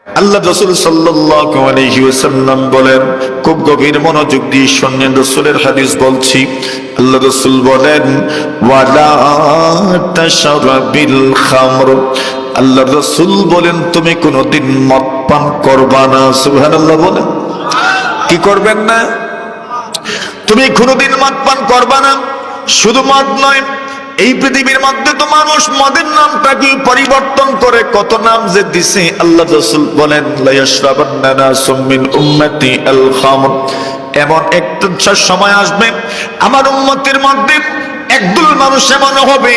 আল্লাহ রাসূল সাল্লাল্লাহু আলাইহি ওয়াসাল্লাম বলেন, খুব গভীর মনোযোগ দিয়ে শুনলেন, রাসূলের হাদিস বলছি। আল্লাহ রাসূল বলেন, ওয়ালা তাশরাবিল খামর। আল্লাহ রাসূল বলেন, তুমি কোনোদিন মদ পান করবা না। সুবহানাল্লাহ বলেন, কি করবেন না? তুমি কোনোদিন মদ পান করবা না। শুধু মদ নয়, এই পৃথিবীর মধ্যে তো মানুষ মদের নামটাকে পরিবর্তন করে কত নাম যে দিছে। আল্লাহ রাসূল বলেন, লা ইয়াশরাবান্না নাসুম মিন উম্মতি আল খামর। এমন একটা সময় আসবে আমার উম্মতের মধ্যে একদল মানুষ এমন হবে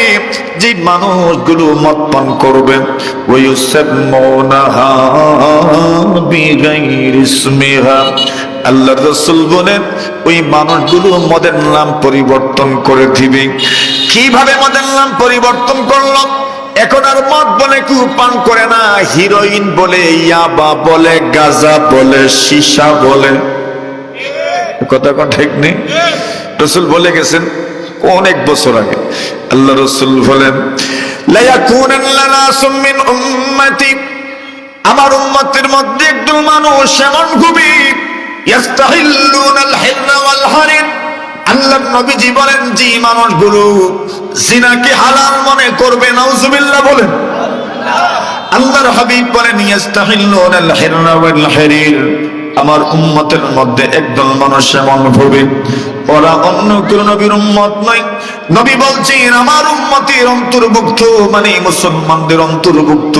যে মানুষগুলো মদ পান করবে। ওয়া ইউসাম্মুনাহা বিগাইরি ইসমিহা। আল্লাহ রাসূল বলেন, ওই মানুষগুলো মদের নাম পরিবর্তন করে দিবে। কিভাবে মদের নাম পরিবর্তন করলো? এখন আর মদ বলে কেউ পান করে না, হিরোইন বলে, ইয়াবা বলে, গাঁজা বলে, সীসা বলে। কথা কোন ঠিক নেই? রাসূল বলে গেছেন অনেক বছর আগে। আল্লাহ রাসূল বলেন, লা ইয়াকুনান্না নাসুম মিন উম্মতি। আমার উম্মতের মধ্যে একদল মানুষ এমন হবে ইয়াস্তাহিল্লুনাল হিররা ওয়াল হারির। আল্লাহর নবীজি বলেন, যে মানুষগুলো জিনাকে হালাল মনে করবে, নাউজুবিল্লাহ বলেন। আল্লাহর হাবিব বলেন, ইয়াস্তাহিল্লুনাল হিররা ওয়াল হারির। আমার উম্মতের মধ্যে একদল মানুষ এমন হবে, ওরা অন্য কোন নবীর উম্মত নয়। নবী বলছেন, আমার উম্মতের অন্তর্ভুক্ত, মানে মুসলমানদের অন্তর্ভুক্ত।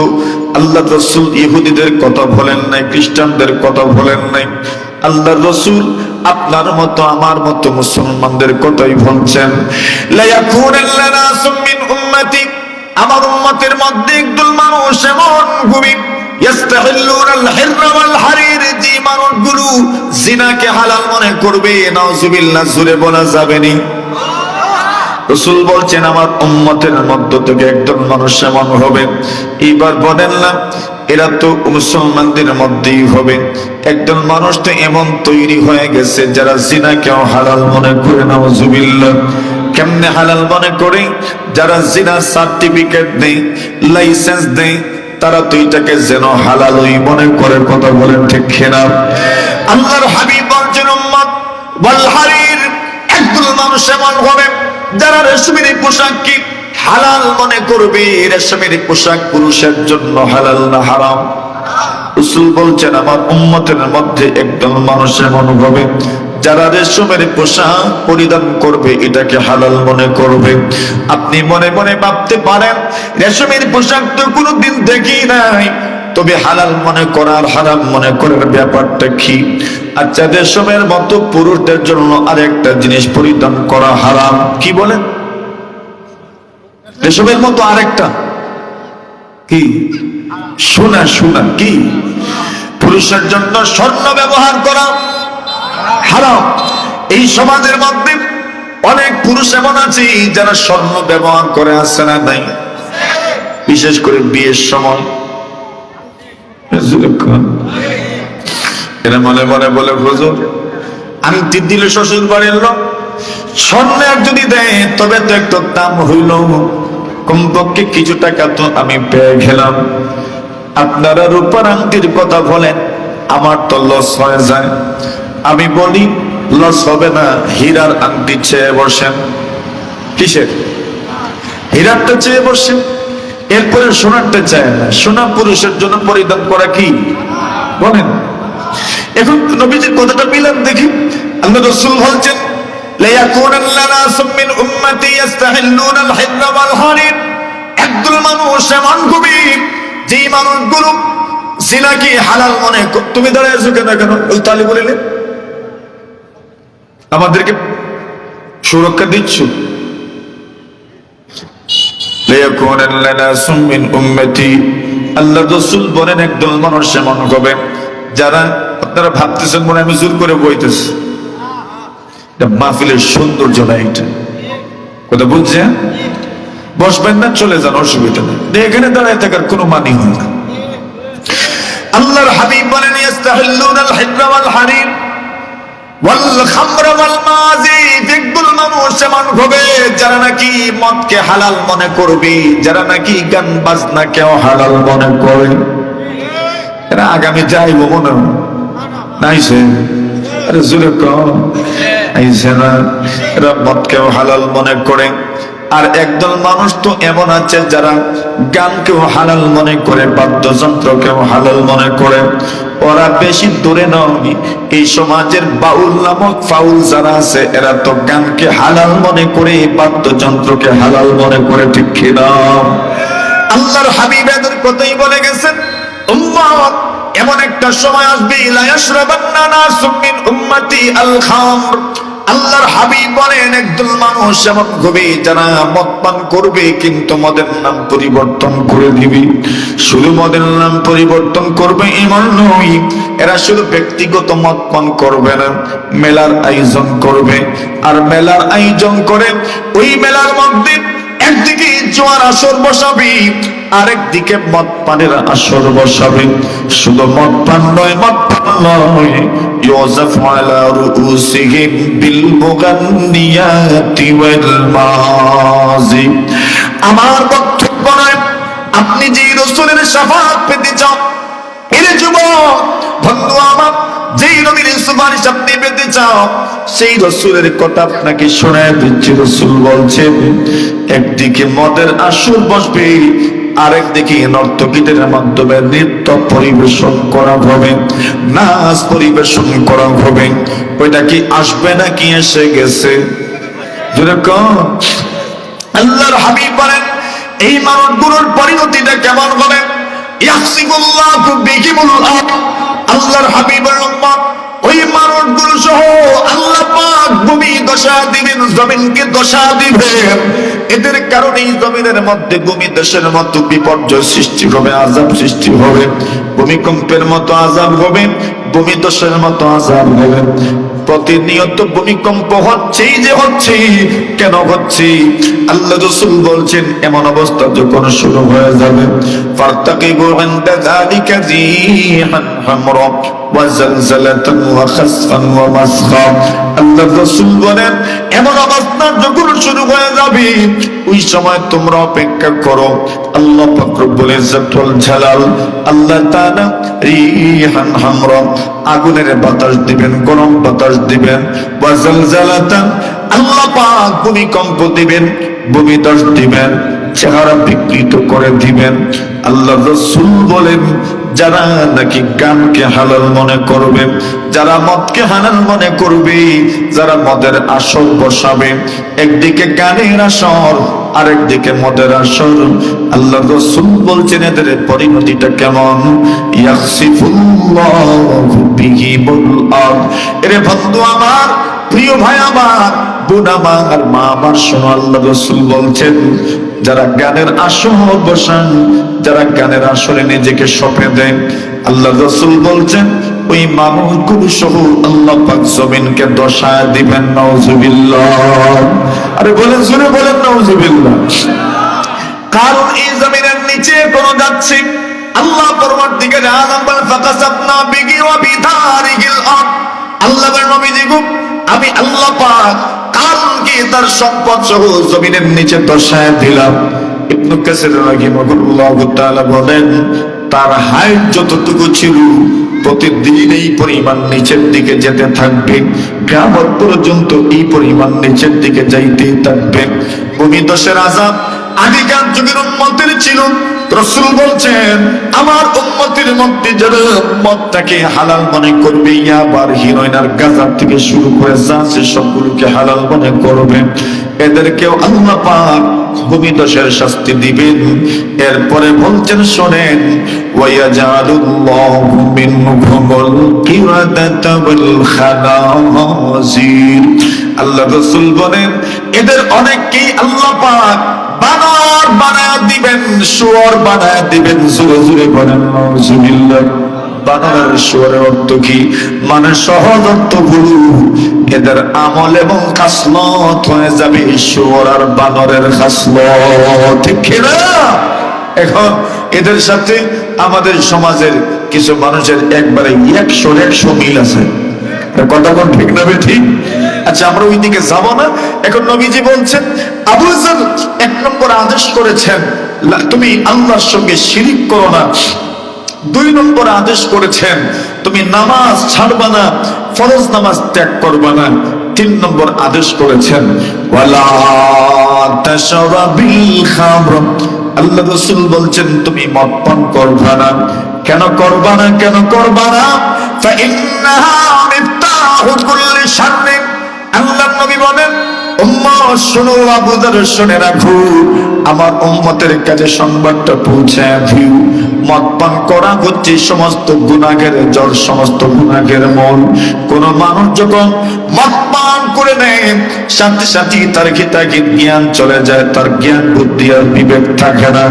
আল্লাহ রাসূল ইহুদিদের কথা বলেন নাই, খ্রিস্টানদের কথা বলেন নাই। আল্লাহ রাসূল আপনার মতো আমার মতো মুসলমানদের কথাই বলছেন। লা ইয়াকুনান্না নাসুম মিন উম্মতি। আমার উম্মতের মধ্যে একদল মানুষ এমন হবে ইয়াস্তাহিল্লুনাল হিররা ওয়াল হারির। যে মানুষগুলো জিনাকে হালাল মনে করবে, নাউজুবিল্লাহ জোরে বলা যাবে না। রাসূল বলছেন, আমার উম্মতের মধ্য থেকে একদল মানুষ এমন হবে। এবার বলেন না, এরা তো মুসলমানদের মধ্যেই হবে। একদল মানুষ তো এমন তৈরি হয়ে গেছে যারা জিনাকেও হালাল মনে করে, নাউজুবিল্লাহ। কেমনে হালাল মনে করে? যারা জিনার সার্টিফিকেট নেই, লাইসেন্স নেই, তারা তো এটাকে যেন হালালই মনে করে। কথা বলেন ঠিক কিনা? আল্লাহর হাবিব বলছেন, উম্মত ওয়াল হারির। একদল মানুষ এমন হবে যারা রেশমের পোশাককে হালাল মনে করবে। রেশমের পোশাক পুরুষের জন্য হালাল না হারাম? রাসূল বলছেন, আমার উম্মতের মধ্যে একদল মানুষ এমন হবে যারা রেশমের পোশাক পরিধান করবে, এটাকে হালাল মনে করবে। আপনি মনে মনে ভাবতে পারেন, রেশমের পোশাক তো কোনোদিন দেখি নাই, তবে হালাল মনে করার হারাম মনে করার ব্যাপারটা কি? আচ্ছা, রেশমের মতো পুরুষদের জন্য আরেকটা জিনিস পরিধান করা হারাম। কি বলেন? রেশমের মতো আরেকটা কি? সোনা। সোনা কি? পুরুষের জন্য স্বর্ণ ব্যবহার করা হারাম। এই সমাজের মধ্যে অনেক পুরুষ এমন আছে যারা স্বর্ণ ব্যবহার করে, আছে না নাই? বিশেষ করে বিয়ের সময় এরা মনে মনে বলে, হুজুর আংটি দিলে শ্বশুর বাড়ির লোক, স্বর্ণের যদি দেয় তবে তো একটু দাম হইল, কমপক্ষে কিছু টাকা তো আমি পেয়ে গেলাম। আপনারা রূপার আংটির কথা বলেন, আমার তো লস হয়ে যায়। আমি বলি, লস হবে না, হীরার আংটি চেয়ে বসেন। কিসের? হীরারটা চেয়ে বসেন, এরপরে সোনারটা চায় না। সোনা পুরুষের জন্য পরিধান করা কি বলেন? এখন নবীজির কথাটা মিলান দেখি। আল্লাহ রাসূল বলছেন, লা ইয়াকুনান্না নাসুম মিন উম্মতি ইয়াস্তাহিল্লুনাল হিররা ওয়াল হারির। একদল মানুষ এমন হবে যে মানুষগুলো জিনাকে হালাল মনে করে। তুমি দাঁড়ায় আছো কেন? ওই তালি বলিলে আমাদেরকে সুরক্ষা দিচ্ছ। লা ইয়াকুনান্না নাসুম মিন উম্মতি। আল্লাহ রাসূল বলেন, একদল মানুষ এমন হবে যারা, আপনারা ভাবতেছেন মনে আমি জোর করে বইতেছি, এটা মাহফিলের সৌন্দর্য না। এটা কথা বুঝছেন? বসবেন না, চলে যান, অসুবিধা নেই। এখানে দাঁড়ায় থাকার কোনো মানি হয় না। আল্লাহর হাবিব বলেন, ইয়াস্তাহিল্লুনাল হিররা ওয়াল হারির ওয়াল খামরা ওয়াল মাযিদ। একদল মানুষ এমন হবে যারা নাকি মদকে হালাল মনে করবে, যারা নাকি গান বাজনাকেও হালাল মনে করে। এরা আগামী যাইব মনে নাইছে, আরে জোরে কম আইছে না। এরা মদকেও হালাল মনে করে। আর একদল মানুষ তো এমন আছে যারা গানকেও হালাল মনে করে, বাদ্যযন্ত্রকেও হালাল মনে করে। ওরা বেশি দূরে নয়, এই সমাজের বাউল নামক ফাউল যারা আছে এরা তো গানকে হালাল মনে করে, বাদ্যযন্ত্রকে হালাল মনে করে, ঠিক কিনা? আল্লাহর হাবিব এদের কথাই বলে গেছেন, উম্মত এমন একটা সময় আসবে লা ইয়াশরাবান্না নাসুম মিন উম্মতি আল খামর। আল্লাহর হাবিব বলেন একদল মানুষ এমন হবে যারা মদ পান করবে কিন্তু মদের নাম পরিবর্তন করে দিবে। শুধু মদের নাম পরিবর্তন করবে এমন নয়, এরা শুধু ব্যক্তিগত মদ পান করবে না, মেলার আয়োজন করবে। আর মেলার আয়োজন করে ওই মেলার মধ্যে একদিকে জোয়ার আসর বসাবে, আরেকদিকে মদ পানের আসর বসাবে। শুধু মদ পান নয়, মদ পান নয়, ইউযাফু আলা রুউসিহিম বিল মুগান্নিয়াতি ওয়াল মাযি। আমার বক্তব্য নয়, আপনি যে রাসূলের শাফাআত পেতে চান, এর যুবক বন্ধু আমার, যেই নবীর সুপারিশ আপনি পেতে চাও, সেই রাসূলের কথা আপনাকে শোনায় দিচ্ছি। রাসূল বলছেন একদিকে মদের আসর বসবে, আরেকদিকে নর্তকীদের মাধ্যমে নৃত্য পরিবেশন করা হবে, নাচ পরিবেশন করা হবে। ওইটা কি আসবে নাকি এসে গেছে? যেরকম আল্লাহর হাবিব বলেন এই মানুষগুলোর পরিণতিটা কেমন হবে? ইয়াহসিবুল্লাহু বিহিমুল আরদ। আল্লাহর হাবিবের উম্মত ওই মানুষগুলো সহ আল্লাহ পাক ভূমি দশা দিবেন, জমিনকে দশা দিবেন। এদের কারণেই জমিনের মধ্যে ভূমি দেশের মতো বিপর্যয় সৃষ্টি হবে, আযাব সৃষ্টি হবে, ভূমিকম্পের মতো আযাব হবে, ভূমি দশের মতো আযাব হবে। প্রতিনিয়ত ভূমিকম্প হচ্ছেই যে হচ্ছে, কেন হচ্ছে? আল্লাহ রাসূল বলছেন এমন অবস্থা যখন শুরু হয়ে যাবে, ফারতাকিবু ইনদা যালিকা যিহান হামরা ওয়া জালজালাতান ওয়া খাসফান ওয়া মাসখা। আল্লাহ রাসূল বলেন এমন অবস্থা যখন শুরু হয়ে যাবে, ওই সময় তোমরা অপেক্ষা করো। আল্লাহ পাক রব্বুল ইজ্জত ওয়াল জালাল আল্লাহ তাআলা রিহান হামরা আগুনের বাতাস দিবেন, গরম বাতাস দিবেন, ওয়া জালজালাতান আল্লাহ পাক ভূমিকম্প দিবেন, ভূমিধস দিবেন, চেহারা বিকৃত করে দিবেন। আল্লাহ রাসূল বলেন যারা নাকি গানকে হালাল মনে করবে, যারা মদকে হালাল মনে করবে, যারা মদের আসর বসাবে, একদিকে গানের আসর আরেকদিকে মদের আসর, আল্লাহ রাসূল বলছেন এদের পরিণতিটা কেমন? ইয়াখসিফুল্লাহু বিহিমুল আরদ। এরে বন্ধু আমার, প্রিয় ভাই আমার, বোন আমার, মা আমার, শোনো, আল্লাহ রাসূল বলছেন যারা গানের আসর বসান, যারা গানের আসরে নিজেকে সঁপে দেয়, আল্লাহ রাসূল বলছেন ওই মানুষগুলো সহ আল্লাহ পাক জমিনকে দশায় দিবেন। নাউজুবিল্লাহ। আরে বলেন, জোরে বলেন নাউজুবিল্লাহ। কারণ এই জমিনের নিচে কোন যাচ্ছে, আল্লাহ পরবর্তীকালে আলাম বলেন ফাকাসাবনা বিহি ওয়া বিদারিহিল আরদ। আল্লাহর নবীজি গো, আমি আল্লাহ পাক কারণকে তার সম্পদ সহ জমিনের নিচে দশায় দিলাম। ইবনে কাসির রাহিমাহুল্লাহ তাআলা বলেন তার হাইট যতটুকু ছিল প্রতিদিন এই পরিমাণ নিচের দিকে যেতে থাকবে, কিয়ামত পর্যন্ত এই পরিমাণ নিচের দিকে যাইতেই থাকবে। ভূমিধসের আযাব আগেকার যুগের উম্মতের ছিল। রাসূল বলছেন আমার উম্মতের মধ্যে যারা মদটাকে হালাল মনে করবে, ইয়াবার, হিরোইন আর গাঁজা থেকে শুরু করে যা আছে সবগুলোকে হালাল মনে করবে, এদেরকেও আল্লাহ পাক ভূমিধসের শাস্তি দিবেন। এরপরে বলছেন শোনেন, ওয়ায়াজালুল্লাহু মিনহুমুল কিরাদাতা ওয়াল খানাজির। আল্লাহ রাসূল বলেন এদের অনেককেই আল্লাহ পাক বানর বানায় দিবেন, শুয়োর বানায় দিবেন। জোরে জোরে বলেন নাউজুবিল্লাহ। বানরের শুয়োরের অর্থ কি? মানে সহজ অর্থ গুরু, এদের আমল এবং খাসলত হয়ে যাবে শুয়োর আর বানরের খাসলত, ঠিক কিনা? এখন এদের সাথে আমাদের সমাজের কিছু মানুষের একবারে 100 মিল আছে। কথা কোন ঠিক না ঠিক? আচ্ছা, আমরা ওই দিকে যাব না। এখন নবীজি বলছেন আবু জাহল 1 নম্বর আদেশ করেছেন তুমি আল্লাহর সঙ্গে শিরিক করো না। 2 নম্বর আদেশ করেছেন তুমি নামাজ ছাড়বা না, ফরজ নামাজ ত্যাগ করবা না। 3 নম্বর আদেশ করেছেন ওয়ালা তাশরাবিল খামর, আল্লাহ রাসূল বলছেন তুমি মদ পান করবা না। কেন করবা না? কেন করবা না? ফাইন্নাহা মিফতাহু কুল্লি শাররিন, আল্লাহর নবী বলেন উম্মত শোনো, আবু যর শুনে রাখো, আমার উম্মতের কাছে সংবাদটা পৌঁছায় দিও, মদ পান করা হচ্ছে সমস্ত গুনাহের জড়, সমস্ত গুনাহের মূল। কোন মানুষ যখন মদ পান করে নেয় সাথে সাথে তার কি জ্ঞান চলে যায়, তার জ্ঞান বুদ্ধি আর বিবেক থাকে না,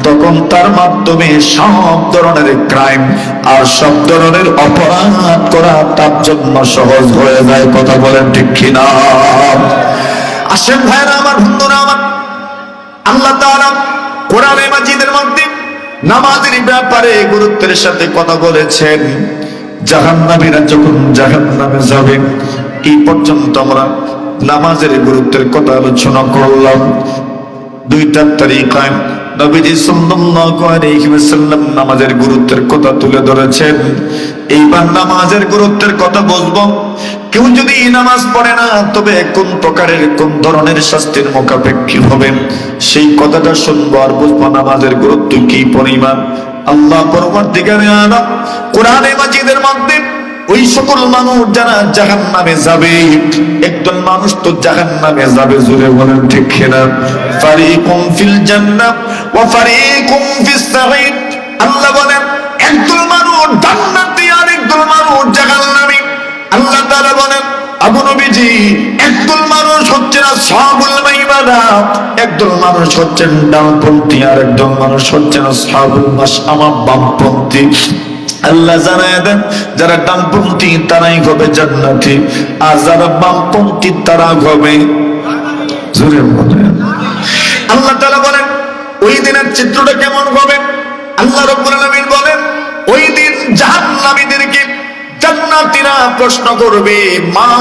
তখন তার মাধ্যমে সব ধরনের ক্রাইম আর সব ধরনের অপরাধ করা তার জন্য সহজ হয়ে যায়। কথা বলেন ঠিক কিনা? আসেন ভাইরা আমার, বন্ধুরা আমার, আল্লাহ তাআলা কোরআনে মাজিদের মধ্যে নামাজের ব্যাপারে গুরুত্বের সাথে কথা বলেছেন। জাহান্নামীরা যখন জাহান্নামে যাবে, এই পর্যন্ত আমরা নামাজের গুরুত্বের কথা আলোচনা করলাম। 2টা তারিকায় নবীজি সাল্লাল্লাহু আলাইহি ওয়াসাল্লাম নামাজের গুরুত্বের কথা তুলে ধরেছেন। এইবার নামাজের গুরুত্বের কথা বলবো। কেউ যদি নামাজ পড়ে না, তবে কোন প্রকারের কোন ধরনের শাস্তির মুখাপেক্ষী হবে, সেই কথাটা শুনবো আর বুঝবো নামাজের গুরুত্ব কি পরিমাণ। আল্লাহ পরবর্তীকালে আলাম কোরআনে মাজিদের মধ্যে ওই সকল মানুষ যারা জাহান্নামে যাবে, একজন মানুষ তো জাহান্নামে যাবে, জোরে বলেন ঠিক কিনা? ফারিকুম ফিল জান্নাহ ওয়া ফারিকুম ফিস সাঈদ, আল্লাহ বলেন একদল মানুষ জান্নাতি আর একদল মানুষ জাহান্নামী। আল্লাহ তাআলা বলেন আবু নবীজি একদল মানুষ হচ্ছেন আসহাবুল মাইমানা, একদল মানুষ হচ্ছেন ডানপন্থী আর একদল মানুষ হচ্ছেন আসহাবুল মাশআমা, বামপন্থী। আল্লাহ জানায় দেন যারা ডানপন্থী তারাই হবে জান্নাতি, আর যারা বামপন্থী তারা হবে, জোরে বলেন। আল্লাহ তাআলা বলেন ওই দিনের চিত্রটা কেমন হবে? আল্লাহ রাব্বুল আলামিন বলেন ওই দিন জাহান্নামীদেরকে জান্নাতীরা প্রশ্ন করবে মা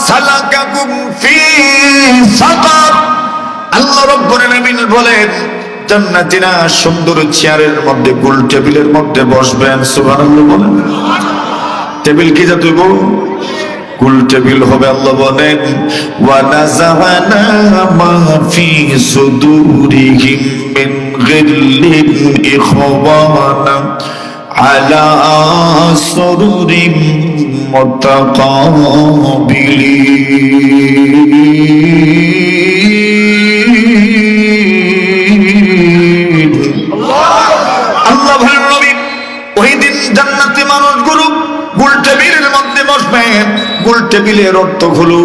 সালাকাকুম ফি সাকার। আল্লাহ রাব্বুল আলামিন বলেন জান্নাতীরা সুন্দর চেয়ারের মধ্যে, গোল টেবিলের মধ্যে বসবেন। সুবহানাল্লাহ বলেন। টেবিল কি জাতীয়? গোল টেবিল হবে। আল্লাহ বলেন ওয়া নাযা'না মা ফি সুদুরিহিম মিন গিল্লিন ইখওয়ানা আলা সুরুরিম মুতাকাবিলিন। আল্লাহ বলেন নবী ওই দিন জান্নাতি মানুষগুলো গোল টেবিলের মধ্যে বসবেন। গোল টেবিলের অর্থ হলো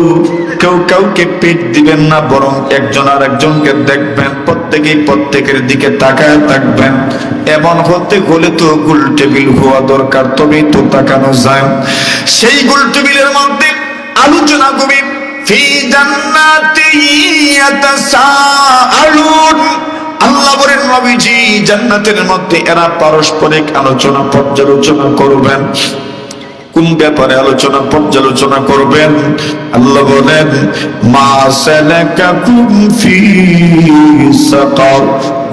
কেউ কাউকে পেট দিবেন না, বরং একজন আর একজনকে দেখবেন, প্রত্যেকেই প্রত্যেকের দিকে তাকায় থাকবেন। এমন হতে হলে তো গোল টেবিল হওয়া দরকার, তবেই তো তাকানো যায়। সেই গোল টেবিলের মধ্যে আলোচনা করবে ফি জান্নাতি ইয়াতাসাআলুন। আল্লাহ বলেন নবীজি জান্নাতের মধ্যে এরা পারস্পরিক আলোচনা পর্যালোচনা করবেন। কোন ব্যাপারে আলোচনা পর্যালোচনা করবেন? আল্লাহ বলেন মা সালাকাকুম ফি সাকার।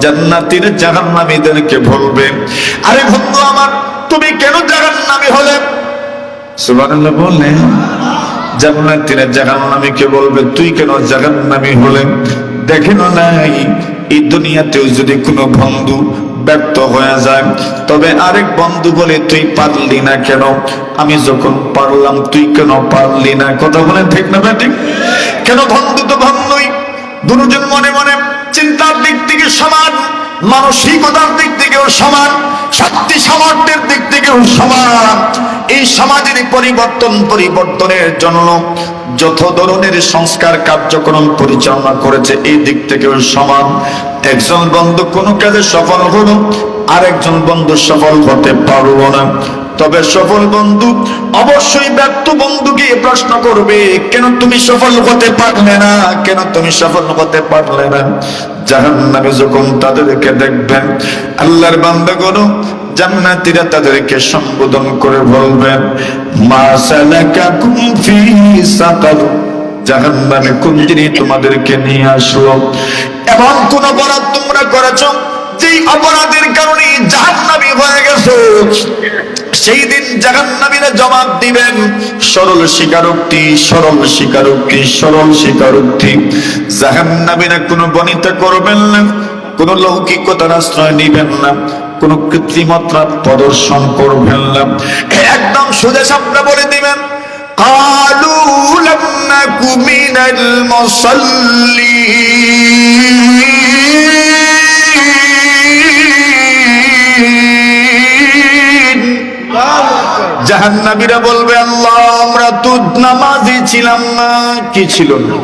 জান্নাতীরা জাহান্নামীদেরকে বলবে আরে বন্ধু আমার, তুমি কেন জাহান্নামী হলে? সুবহানাল্লাহ বলেন। জান্নাতীরা জাহান্নামীকে বলবে তুই কেন জাহান্নামী হলে? দেখেন নাই এই দুনিয়াতেও যদি কোনো বন্ধু ব্যর্থ হয়ে যায়, তবে আরেক বন্ধু বলে তুই পারলি না কেন? আমি যখন পারলাম তুই কেন পারলি না? কথা বলে ঠিক না ঠিক? কেন? বন্ধু তো বন্ধুই, দুজন মনে মনে চিন্তার দিক থেকে সমান, মানসিকতার দিক থেকেও সমান, শক্তি সামর্থ্যের দিক থেকেও সমান। এই সমাজের পরিবর্তনের জন্য যত ধরনের সংস্কার কার্যক্রম পরিচালনা করেছে এই দিক থেকেও সমান। একজন বন্ধু কোনো কাজে সফল হলো, আরেকজন বন্ধু সফল হতে পারলো না। তবে সফল বন্ধু অবশ্যই ব্যর্থ বন্ধুকে প্রশ্ন করবে কেন তুমি সফল হতে পারলে না, কেন তুমি সফল হতে পারলে না। জাহান্নামে যখন তাদেরকে দেখবেন, আল্লাহর বান্দাগণ জান্নাতীরা তাদেরকে সম্বোধন করে বলবেন মা সালাকাকুম ফি সাকার। জাহান্নামে কোন জিনিস তোমাদেরকে নিয়ে আসলো? এমন কোন অপরাধ তোমরা করেছো যেই অপরাধের কারণে জাহান্নামী হয়ে গেছো, সেই দিন জাহান্নামীরা জবাব দিবেন, সরল স্বীকারোক্তি, সরল স্বীকারোক্তি, সরল স্বীকারোক্তি। জাহান্নামীরা কোনো বনিতা করবেন না, কোন লৌকিকতার আশ্রয় নিবেন না, কোন কৃত্রিমতা প্রদর্শন করবেন না, একদম সোজা সাপটা বলে দিবেন, কালু লাম নাকু মিনাল মুসাল্লিন। জাহান্নামীরা বলবে, আল্লাহ আমরা তো নামাজি ছিলাম না। কি ছিল না?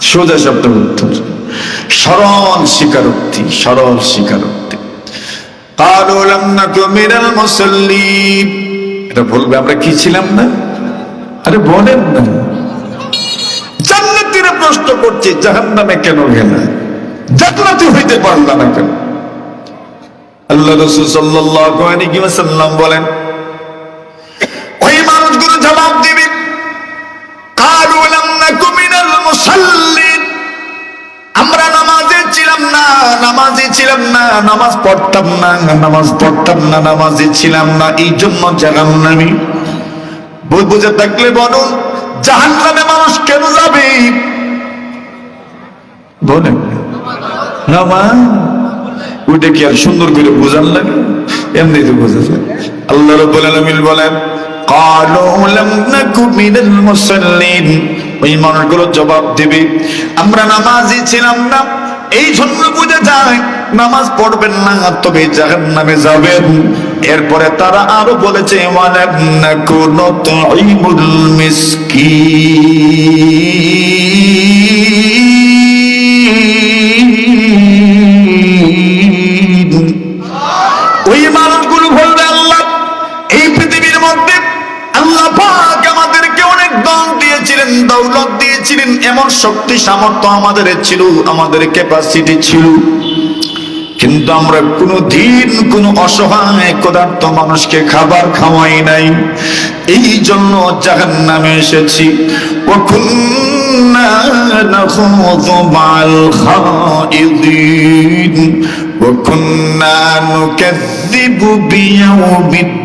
সোজা শব্দ উত্তর, সরল স্বীকারোক্তি, সরল স্বীকারোক্তি। কালু লাম নাকু মিনাল মুসাল্লিন, এটা বলবে আমরা কি ছিলাম না? আরে বলেন না। জান্নাতীরা প্রশ্ন করছে, জাহান্নামে কেন গেল? জান্নাতি হইতে পারলা না কেন? আল্লাহ রাসূল সাল্লাল্লাহু আলাইহি ওয়াসাল্লাম বলেন, ওই মানুষগুলো জবাব দিবে, কালু লাম নাকু মিনাল মুসাল্লিন, আমরা নামাজে ছিলাম না, নামাজি ছিলাম না, নামাজ পড়তাম না, নামাজ পড়তাম না, নামাজি ছিলাম না, এই জন্য জাহান্নামী। বুঝে থাকলে বলুন, জাহান্নামে মানুষ কেন যাবে? বলেন নামাজ। ওইটা কি আর সুন্দর করে বোঝান লাগে? এমনি তো বোঝা যায়। আল্লাহ রাব্বুল আলামিন বলেন, কালু লাম নাকু মিনাল মুসাল্লিন, ওই মানুষগুলো জবাব দিবে, আমরা নামাজি ছিলাম না, এই জন্য বুঝে যায় নামাজ পড়বেন না, তবে জাহান্নামে যাবেন। এরপরে তারা আরো বলেছে, ওয়ালাম নাকু নুতঈমুল মিসকিন। ওই মানুষগুলো বলবে, আল্লাহ এই পৃথিবীর মধ্যে আল্লাহ পাক আমাদেরকে অনেক দান দিয়েছিলেন, দৌলত দিয়েছিলেন, এমন শক্তি সামর্থ্য আমাদের ছিল, আমাদের ক্যাপাসিটি ছিল, কিন্তু আমরা কোনদিন কোন অসহায় ক্ষুধার্ত মানুষকে খাবার খাওয়াই নাই, এই জন্য জাহান্নামে এসেছি। ওয়া কুন্না নাখুযু মা'আল খাইদিন ওয়া কুন্না নুকাযযিবু বিয়াউমিদ্দিন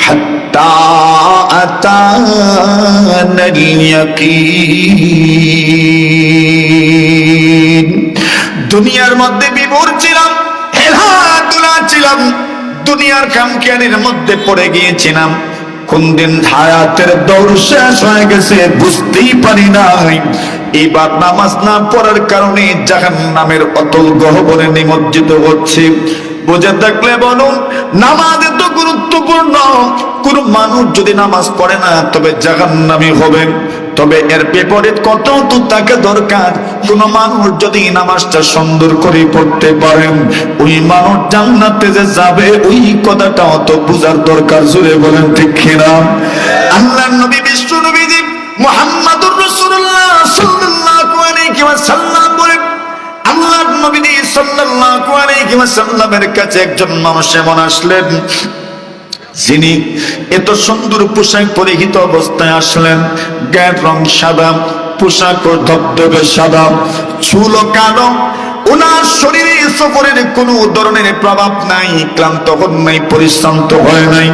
হাত্তা আতানাল ইয়াকিন। দুনিয়ার মধ্যে বিমূঢ় ছিলাম, হেলাদুলা ছিলাম, দুনিয়ার কামকানের মধ্যে পড়ে গিয়েছিলাম, কোন দিন হায়াতের দৌড় শেষ হয়ে গেছে বুঝতেই পারি নাই। এবার নামাজ না পড়ার কারণে জাহান্নামের অতল গহ্বরে নিমজ্জিত হচ্ছে। বুঝে থাকলে বলুন, নামাজ এত গুরুত্বপূর্ণ। কোন মানুষ যদি নামাজ পড়ে না তবে জাহান্নামী হবে, তবে এর বিপরীত কত তো তাকে দরকার। কোন মানুষ যদি নামাজটা সুন্দর করে পড়তে পারেন, ওই মানুষ জান্নাতে যে যাবে, ওই কথাটা অত বুঝার দরকার। জোরে বলেন ঠিক কিনা? আল্লাহর নবী বিশ্ব নবীজি মুহাম্মদুর রাসূলুল্লাহ সাল্লাল্লাহু আলাইহি ওয়াসাল্লাম বলেন, আল্লাহর নবী সাল্লাল্লাহু আলাইহি ওয়াসাল্লামের কাছে একজন মানুষ এমন আসলেন, যিনি এত সুন্দর পোশাক পরিহিত অবস্থায় আসলেন, গায়ের রং সাদা, পোশাক ধবধবে সাদা, চুল কালো, ওনার শরীরে সফরের কোনো ধরনের প্রভাব নাই, ক্লান্ত হন নাই, পরিশ্রান্ত হয় নাই,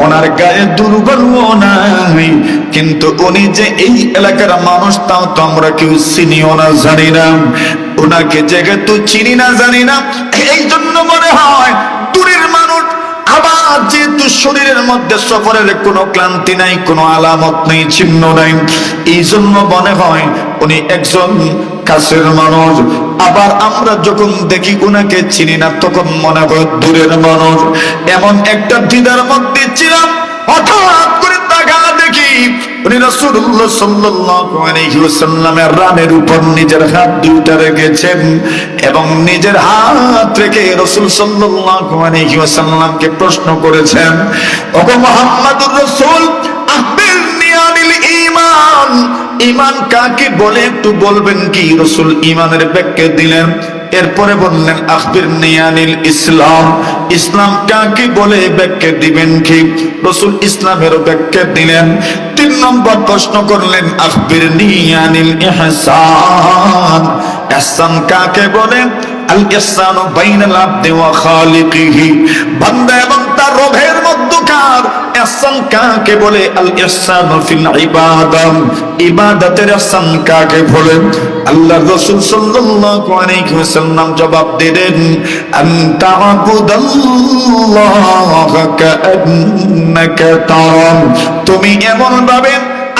ওনার গায়ে দুর্গন্ধ নাই, কিন্তু উনি যে এই এলাকার মানুষ তাও তো আমরা কেউ চিনিও না, জানি না। ওনাকে যেহেতু চিনি না, জানি না, এই জন্য মনে হয় দূরের মানুষ। আবার যেহেতু শরীরের মধ্যে সফরের কোনো ক্লান্তি নাই, কোনো আলামত নেই, চিহ্ন নাই, এই জন্য মনে হয় উনি একজন কাছের মানুষ। আবার আমরা যখন দেখি উনাকে চিনি না, তখন মনে হয় দূরের মানুষ। এমন একটা দ্বিধার মধ্যে ছিলাম, হঠাৎ করে তাকা দেখি উনি রাসূলুল্লাহ সাল্লাল্লাহু আলাইহি ওয়াসাল্লামের রানের উপর নিজের হাত দুইটা রেখেছেন এবং নিজের হাত রেখে রাসূল সাল্লাল্লাহু আলাইহি ওয়াসাল্লামকে প্রশ্ন করেছেন, ওগো মুহাম্মদুর রাসূল, আখবিরনি আনিল ঈমান, ঈমান কাকে বলে একটু বলবেন কি? রাসূল ঈমানের ব্যাখ্যা দিলেন, এরপরে বললেন আখবিরনি আনিল ইসলাম, ইসলাম কাকে বলে ব্যাখ্যা দিবেন কি? রাসূল ইসলামের ব্যাখ্যা দিলেন। 3 নম্বর প্রশ্ন করলেন, আখবিরনি আনিল ইহসান, ইহসান কাকে বলে? আল ইহসানু বাইনাল আবদি ওয়া খালিকিহি, বান্দা এবং তার রবের মধ্যকার ইহসান কাকে বলে? আল ইহসানু ফিল ইবাদাহ, ইবাদতের ইহসান কাকে বলে? আল্লাহর রাসূল সাল্লাল্লাহু আলাইহি ওয়াসাল্লাম জবাব দিলেন, আনতা আবুদাল্লাহ কাআন্নাকা তারা, তুমি এমন ভাবে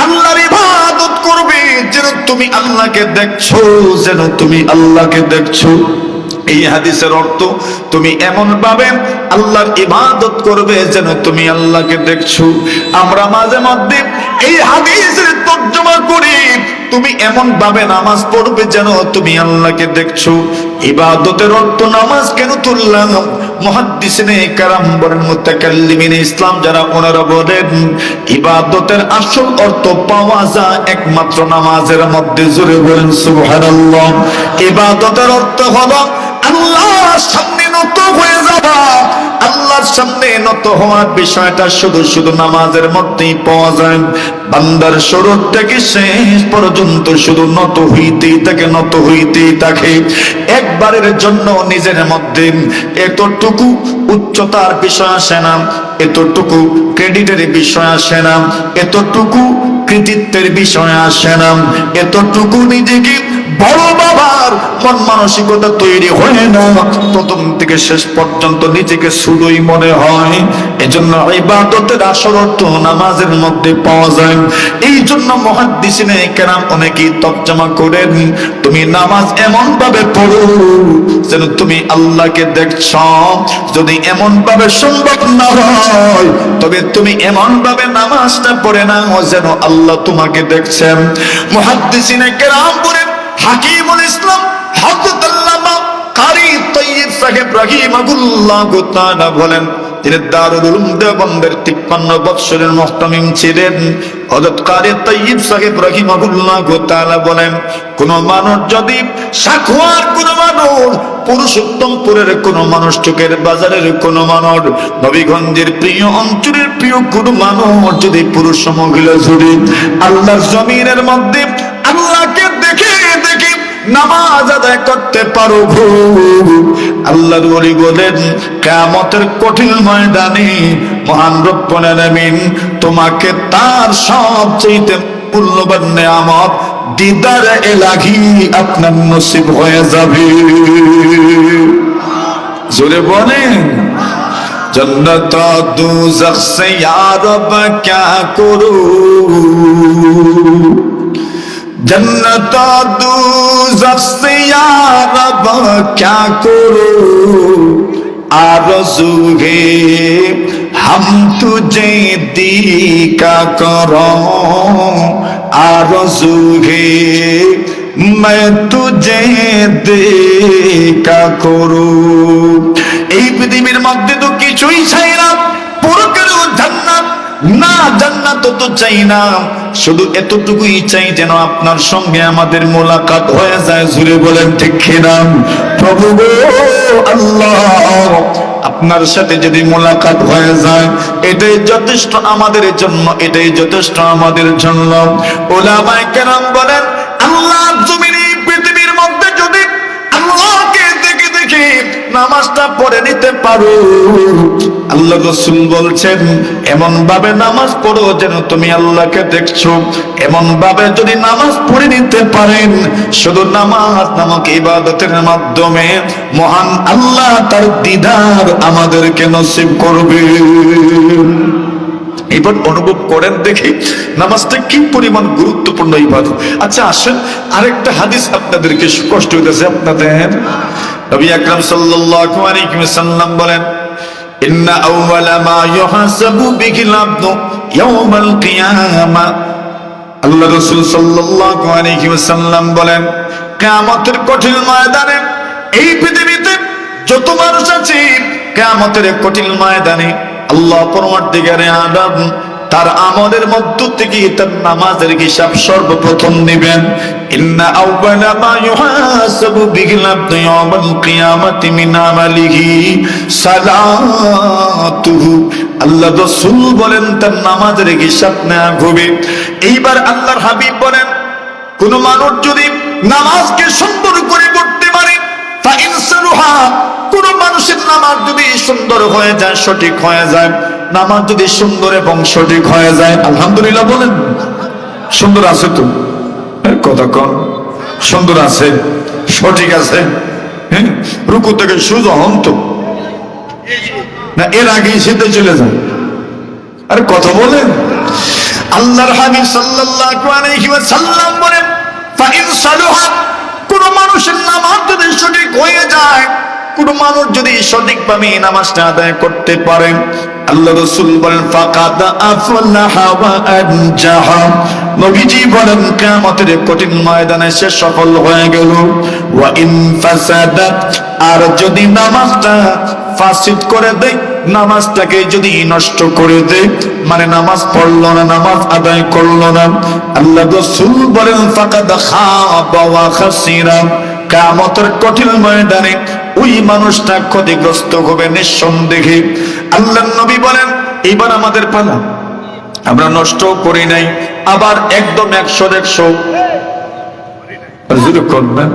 আল্লাহর ইবাদত করবে যেন তুমি আল্লাহকে দেখছো, যেন তুমি আল্লাহকে দেখছো। এই হাদিসের অর্থ, তুমি এমন ভাবে আল্লাহর ইবাদত করবে যেন তুমি আল্লাহকে দেখছো। আমরা মাঝে মধ্যে এই হাদিসের তর্জমা করি, তুমি এমন ভাবে নামাজ পড়বে যেন তুমি আল্লাহকে দেখছো। ইবাদতের অর্থ নামাজ কেন তুললাম? মুহাদ্দিসিনে কেরাম বলেন, মুতাকাল্লিমিনে ইসলাম যারা, ওনারা বলেন ইবাদতের আসল অর্থ পাওয়া যায় একমাত্র নামাজের মধ্যে। জোরে বলেন সুবহানাল্লাহ। ইবাদতের অর্থ হলো আল্লাহর সামনে নত হয়ে যাওয়া। আল্লাহর সামনে নত হওয়ার বিষয়টা শুধু শুধু নামাজের মধ্যেই পাওয়া যায়। বান্দার শুরু থেকে শেষ পর্যন্ত শুধু নত হইতেই থাকে, নত হইতেই থাকে। একবারের জন্য নিজের মধ্যে এতটুকু উচ্চতার বিষয় আসে না, এতটুকু ক্রেডিটের বিষয় আসে না, এতটুকু কৃতিত্বের বিষয় আসে না, এতটুকু নিজেকে বড় বাবার মন মানসিকতা তৈরি হয় না। প্রথম থেকে শেষ পর্যন্ত নিজেকে শুধুই মনে হয়। এজন্য ইবাদতের আসল অর্থ নামাজের মধ্যে পাওয়া যায়। এই জন্য মুহাদ্দিসিনে কেরাম অনেকেই তর্জমা করেন, তুমি নামাজ এমন ভাবে পড়ো যেন তুমি আল্লাহকে দেখছ। যদি এমন ভাবে সম্ভব না হয়, তবে তুমি এমন ভাবে নামাজটা পড়ে নাও যেন আল্লাহ তোমাকে দেখছেন। মুহাদ্দিসিনে কেরাম বলেন, হাকিমুল ইসলাম হযরত আল্লামা কারি তাইয়্যিব সাহেব রাহিমাহুল্লাহ তাআলা বলেন, তিনি দারুল উলুম দেওবন্দের 53 বৎসরের মুহতামিম ছিলেন। হযরত কারি তাইয়্যিব সাহেব রাহিমাহুল্লাহ তাআলা বলেন, কোন মানুষ যদি সাখওয়ার কোন মানুষ, পুরুষোত্তমপুরের কোন মানুষ, চোখের বাজারের কোন মানুষ, নবীগঞ্জের প্রিয় অঞ্চলের প্রিয় কোন মানুষ যদি পুরুষ মহিলা জুড়ে আল্লাহর জমিনের মধ্যে আল্লাহকে দেখে দেখে নামাজ আদায় করতে পারো, আল্লাহর ওলি বলেন কিয়ামতের কঠিন ময়দানে মহান রব্বুল আলামিন তোমাকে তার সবচেয়ে মূল্যবান নেয়ামত দিদারে ইলাহি আপনার নসিব হয়ে যাবে। জোরে বলেন, जन्नत दोज़ख से या रब क्या करूं, जन्नत दोज़ख से या रब क्या करूं, आरज़ू है हम तुझे देखा करो, आरज़ू है मैं तुझे देखा करूं। এই পৃথিবীর মধ্যে তো কিছুই চাই না, পরকালেও জান্নাত না, জান্নাত তো চাই না, শুধু এতটুকুই চাই যেন আপনার সঙ্গে আমাদের মোলাকাত হয়ে যায়। জুড়ে বলেন ঠিক কিনা? প্রভু গো আল্লাহ, আপনার সাথে যদি মোলাকাত হয়ে যায় এটাই যথেষ্ট আমাদের জন্য, এটাই যথেষ্ট আমাদের জন্য। উলামায়ে কেরাম বলেন, আল্লাহর জমিনে পৃথিবীর মধ্যে যদি আল্লাহকে দেখে দেখে নামাজটা পড়ে নিতে পারো, আল্লাহ রাসূল বলছেন এমন ভাবে নামাজ পড়ো যেন তুমি আল্লাহকে দেখছো। এমন ভাবে যদি নামাজ পড়ে নিতে পারেন, শুধু নামাজ নামক ইবাদতের মাধ্যমে মহান আল্লাহ তার দিদার আমাদেরকে নসিব করবে। এবার অনুভব করেন দেখি নামাজটা কি পরিমাণ গুরুত্বপূর্ণ ইবাদত। আচ্ছা আসেন আরেকটা হাদিস আপনাদেরকে কষ্ট হইতেছে আপনাদের। নবী আকরাম সাল্লাল্লাহু আলাইহি ওয়াসাল্লাম বলেন, ইন্না আউওয়ালা মা ইউহাসাবু বিহিল আবদু ইয়াওমাল কিয়ামা। আল্লাহ রাসূল সাল্লাল্লাহু আলাইহি ওয়াসাল্লাম বলেন, কিয়ামতের কঠিন ময়দানে এই পৃথিবীতে যত মানুষ আছে, কিয়ামতের কঠিন ময়দানে আল্লাহ পরওয়ারদিগারে আলম তার আমলের মধ্য থেকে তার নামাজের হিসাব সর্বপ্রথম নেবেন। ইন্না আউয়ালা মা ইউহাসাবু বিহিল আবদু ইয়াউমাল কিয়ামাতি মিন আমালিহি সালাতুহু। আল্লাহ রাসূল বলেন তার নামাজের হিসাব নেওয়া হবে। এইবার আল্লাহর হাবিব বলেন কোন মানুষ যদি নামাজকে সুন্দর করে পড়তে পারে, ফাইন সালুহা, কোন মানুষের নামাজ যদি সুন্দর হয়ে যায়, সঠিক হয়ে যায়, নামাজ যদি সুন্দর এবং সঠিক হয়ে যায়, আলহামদুলিল্লাহ বলেন। সুন্দর আছে তো কথা কন, সুন্দর আছে, সঠিক আছে, হ্যাঁ, রুকু থেকে সোজা হন তো না, এর আগেই সিদ্ধে চলে যায়, আরে কথা বলেন। আল্লাহর হাবিব সাল্লাল্লাহু আলাইহি ওয়াসাল্লাম বলেন ফাইন সালুহা, কোন মানুষের নামাজ যদি সঠিক হয়ে যায়, কোন মানুষ যদি সঠিকভাবে নামাজটা আদায় করতে পারে, আল্লাহ রাসূল বলেন ফাকাদ আফলাহা ওয়া আনজাহা, নবীজি বলেন কিয়ামতের কঠিন ময়দানে সে সফল হয়ে গেল। ওয়া ইন ফাসাদাত, আর যদি নামাজটা ফাসিদ করে দেয়, নামাজটাকে যদি নষ্ট করে দেয়, মানে নামাজ পড়লো না, নামাজ আদায় করলো না, আল্লাহ রাসূল বলেন ফাকাদ খাবা ওয়া খাসিরা, কিয়ামতের কঠিন ময়দানে ওই মানুষটা ক্ষতিগ্রস্ত হবে নিঃসন্দেহে। আল্লাহর নবী বলেন এবার আমাদের পালা, আমরা নষ্ট করি নাই, আবার একদম 100 করবেন,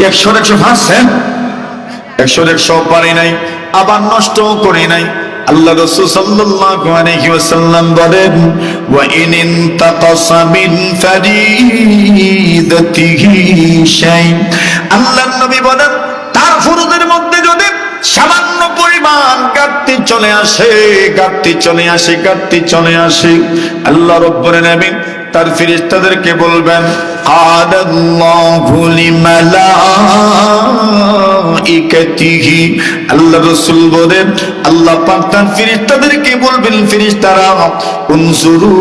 100 হাসেন, 100 পারি নাই, আবার নষ্ট করি নাই। আল্লাহ রাসূল সাল্লাল্লাহু আলাইহি ওয়াসাল্লাম বলেন ওয়া ইন ইনতাকাসা মিন ফারিদাতিহি শাই, আল্লাহর নবী বলেন তার ফরজের মধ্যে যদি সামান্য পরিমাণ ঘাটতি চলে আসে, ঘাটতি চলে আসে, ঘাটতি চলে আসে, আল্লাহ রাব্বুল আলামিন তার ফেরেশতাদেরকে বলবেন আদাল্লাহু লিমালাইকাতিহি, আল্লাহ রাসূল বলেন আল্লাহ পাক তার ফেরেশতাদেরকে বলবেন ফেরেশতারা উনজুরু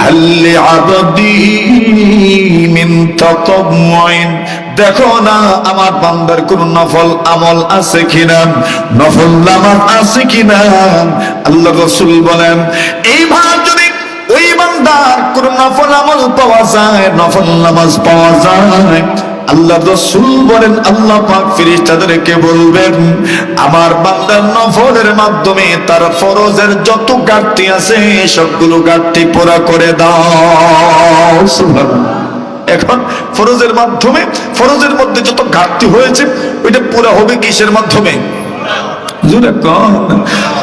হাল লিআবদি মিন তাতাওয়ুন, দেখো না আমার বান্দার কোন নফল আমল আছে কিনা, নফল নামাজ আছে কিনা। আল্লাহ রাসূল বলেন এইভাবে যদি ওই বান্দার কোন নফল আমল পাওয়া যায়, নফল নামাজ পাওয়া যায়, আল্লাহ রাসূল বলেন আল্লাহ পাক ফেরেশতাদেরকে বলবেন আমার বান্দার নফলের মাধ্যমে তার ফরজের যত ঘাটতি আছে সবগুলো ঘাটতি পুরা করে দাও। সুবহানাল্লাহ। এখন ফরজের মাধ্যমে, ফরজের মধ্যে যত ঘাটতি হয়েছে ওইটা পুরা হবে কিসের মাধ্যমে?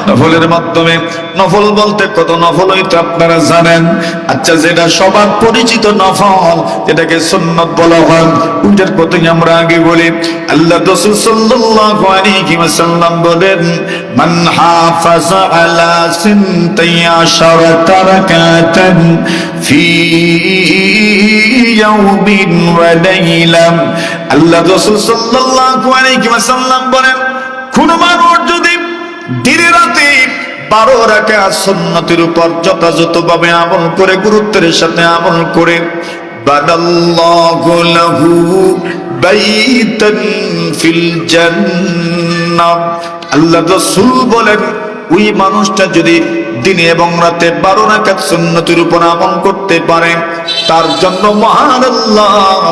নফলের মাধ্যমে। নফল বলতে কত নফল হইতো আপনারা জানেন। আচ্ছা, যেটা সবার পরিচিত নফল, যেটাকে সুন্নাত বলা হয়, ওইটার কথাই আমরা আগে বলি। আল্লাহ রাসূল সাল্লাল্লাহু আলাইহি ওয়াসাল্লাম বলেন মান হাফাযা আলা সিনতাইয়াশারাতা রাকাতান ফি ইয়াউমিন ওয়া লাইলা, আল্লাহ রাসূল সাল্লাল্লাহু আলাইহি ওয়াসাল্লাম বলেন কোন মানুষ যদি দিনে রাতে 12 রাকাত সুন্নতের উপর যথাযথভাবে আমল করে, গুরুত্বের সাথে আমল করে, বানাল্লাহু লাহু বাইতান ফিল জান্নাহ, আল্লাহ রাসূল বলেন ওই মানুষটা যদি দিনে এবং রাতে 12 রাকাত সুন্নতের উপর আমল করতে পারে, তার জন্য মহান আল্লাহ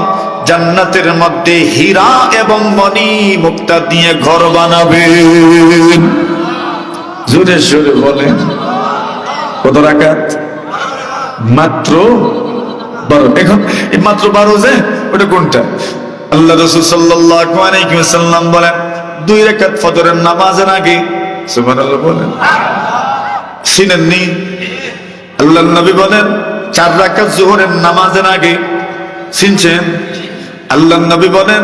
জান্নাতের মধ্যে হীরা এবং মণি মুক্তা দিয়ে ঘর বানাবেন। জোরে জোরে বলেন কত রাকাত? মাত্র 12। এখন এই মাত্র 12 যে ওটা কোনটা? আল্লাহ রাসূল সাল্লাল্লাহু আলাইহি ওয়াসাল্লাম বলেন 2 রাকাত ফজরের নামাজের আগে। সুবহানাল্লাহ বলেন। শুনেননি? আল্লাহর নবী বলেন 4 রাকাত যোহরের নামাজের আগে। শুনছেন? আল্লাহর নবী বলেন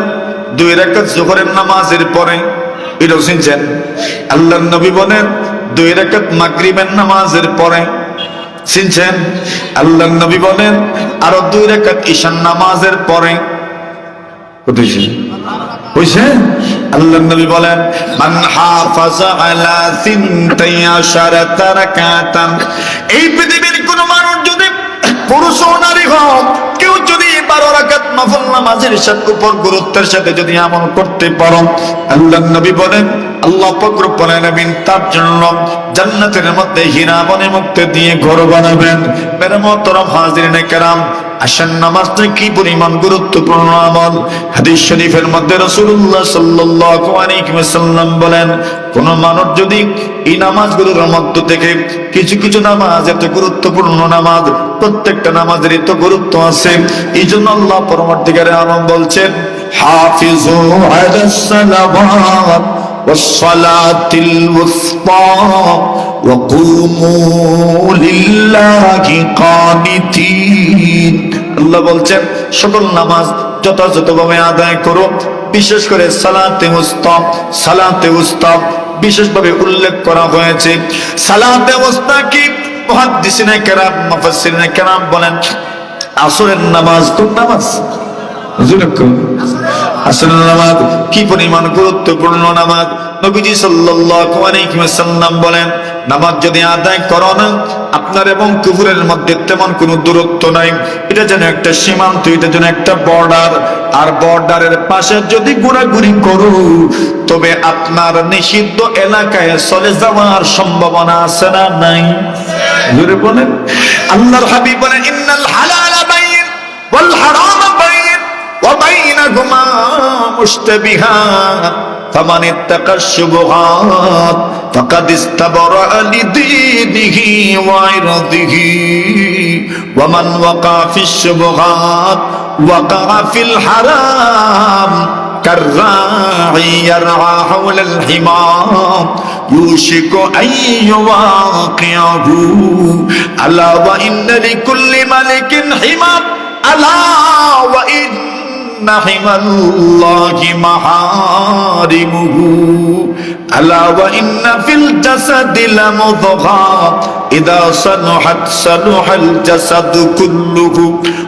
2 রাকাত যোহরের নামাজের পরে। এটা শুনছেন? আল্লাহর নবী বলেন 2 রাকাত মাগরিবের নামাজের পরে। শুনছেন? আল্লাহর নবী বলেন আরো 2 রাকাত ঈশার নামাজের পরে। কতছে হইছে? আল্লাহর নবী বলেন মান হাফাযা আলা সিনতাইয়াশারাতা রাকাতান, এই পৃথিবীর কোন মানুষ যদি পুরুষ ও নারী হোক, কেউ যদি 12 রাকাত নফল নামাজের সাথে উপর গুরুত্বের সাথে যদি আমল করতে পারো, আল্লাহর নবী বলেন আল্লাহ পাক রব্বুল আলামিন তার জন্য জান্নাতের মধ্যে হীরা বনে মুক্তা দিয়ে ঘর বানাবেন। মেরে মোহতারাম হাজিরিনে কেরাম, আসেন নামাজটা কি পরিমাণ গুরুত্বপূর্ণ আমল। হাদিস শরীফের মধ্যে রাসূলুল্লাহ সাল্লাল্লাহু আলাইহি ওয়াসাল্লাম বলেন, কোন মানুষ যদি এই নামাজগুলোর মধ্য থেকে কিছু কিছু নামাজ এত গুরুত্বপূর্ণ নামাজ, প্রত্যেকটা নামাজেরই তো গুরুত্ব আছে। এই জন্য আল্লাহ পরবর্তীকারে আলম বলছেন, হাফিজু আলাস সালাওয়াত ওয়াস সালাতিল উসতা ওয়া কুমু লিল্লাহি কানিতিন। আল্লাহ বলছেন সকল নামাজ যথাযথভাবে আদায় করো, বিশেষ করে সালাতে উসতা। সালাতে উসতা বিশেষভাবে উল্লেখ করা হয়েছে। সালাতে উসতা কি? মুহাদ্দিসিনে কেরাম, মুফাসসিরিনে কেরাম বলেন আসরের নামাজ। কোন নামাজ? আসরের নামাজ কি পরিমাণ গুরুত্বপূর্ণ নামাজ। নবীজি সাল্লাল্লাহু আলাইহি ওয়াসাল্লাম বলেন, নামাজ যদি আদায় করো না, আপনার এবং কুফরের মধ্যে তেমন কোনো দূরত্ব নাই। এটা যেন একটা সীমান্ত, এটা যেন একটা বর্ডার। আর বর্ডারের পাশে যদি ঘোরাঘুরি করো, তবে আপনার নিষিদ্ধ এলাকায় চলে যাওয়ার সম্ভাবনা আছে না নাই? জোরে বলেন। আল্লাহর হাবিব বলেন, ইন্নাল হালালা বাইয়িন ওয়াল হারামা বাইয়িন ওয়া বাইনাহুমা মুশতাবিহাত ফামান ইত্তাকা শুবহাত ফাকাদ ইস্তাবরা লিদীনিহি ওয়া ইরদিহি ওয়া মান ওয়াকা ফিশ শুবহাত ওয়াকা ফিল হারাম কাররাঈ ইয়ারআ হাওলাল হিমাম ইউশিকু আন ইউওয়াকিয়াহু আলা ওয়া ইন্না লিকুল্লি মালিকিন হিমাম আলা ওয়া ইন্না হিমাল্লাহি মাহারিমুহু আলা ওয়া ইন্না ফিল জাসাদি লামুদগা ইযা সালুহাত সালুহাল জাসাদু কুল্লুহু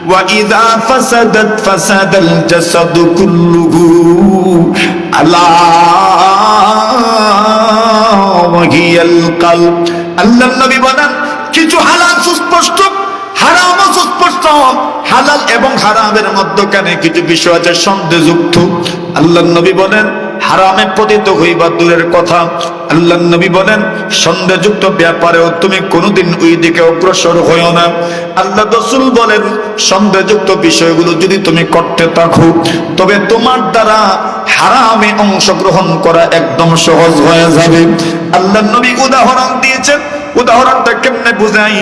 ওয়া ইযা ফাসাদাত ফাসাদাল জাসাদু কুল্লুহু আলা ওয়া হিয়াল কলব। আল্লাহর নবী বলেন, কিছু হালাল সুস্পষ্ট, হারাম সুস্পষ্ট। হালাল এবং হারামের মধ্যখানে কিছু বিষয় আছে সন্দেহযুক্ত। আল্লাহর নবী বলেন, হারামে পতিত হইবা দূরের কথা, আল্লাহর নবী বলেন সন্দেহযুক্ত ব্যাপারেও তুমি কোনোদিন ওই দিকে অগ্রসর হইও না। আল্লাহ রাসূল বলেন, সন্দেহযুক্ত বিষয়গুলো যদি তুমি করতে থাকো, তবে তোমার দ্বারা হারামে অংশগ্রহণ করা একদম সহজ হয়ে যাবে। আল্লাহর নবী উদাহরণ দিয়েছেন। উদাহরণটা কেমনে বুঝাই?